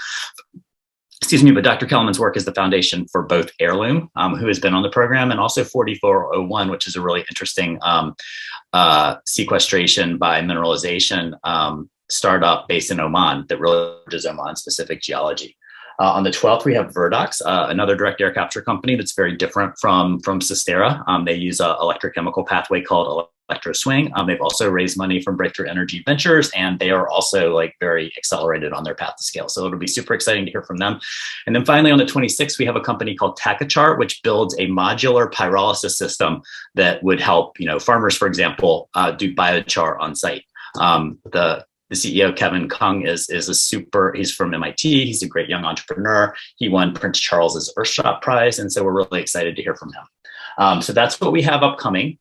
Excuse me, but Dr. Kellerman's work is the foundation for both Heirloom, who has been on the program, and also 4401, which is a really interesting sequestration by mineralization startup based in Oman that really does Oman-specific geology. On the 12th, we have Verdox, another direct air capture company that's very different from Susteera. They use an electrochemical pathway called electroswing. They've also raised money from Breakthrough Energy Ventures, and they are also very accelerated on their path to scale. So it'll be super exciting to hear from them. And then finally, on the 26th, we have a company called Takachar, which builds a modular pyrolysis system that would help, farmers, for example, do biochar on site. The CEO, Kevin Kung, he's from MIT. He's a great young entrepreneur. He won Prince Charles's Earthshot Prize. And so we're really excited to hear from him. So that's what we have upcoming.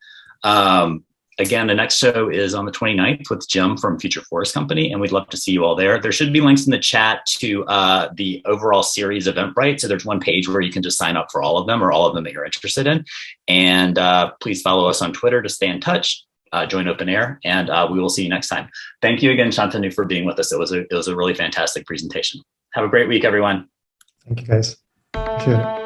Again, the next show is on the 29th with Jim from Future Forest Company, and we'd love to see you all there. There should be links in the chat to the overall series Eventbrite. So there's one page where you can just sign up for all of them, or all of them that you're interested in. And please follow us on Twitter to stay in touch. Join OpenAir, and we will see you next time. Thank you again, Shantanu, for being with us. It was a really fantastic presentation. Have a great week, everyone. Thank you, guys. Appreciate it.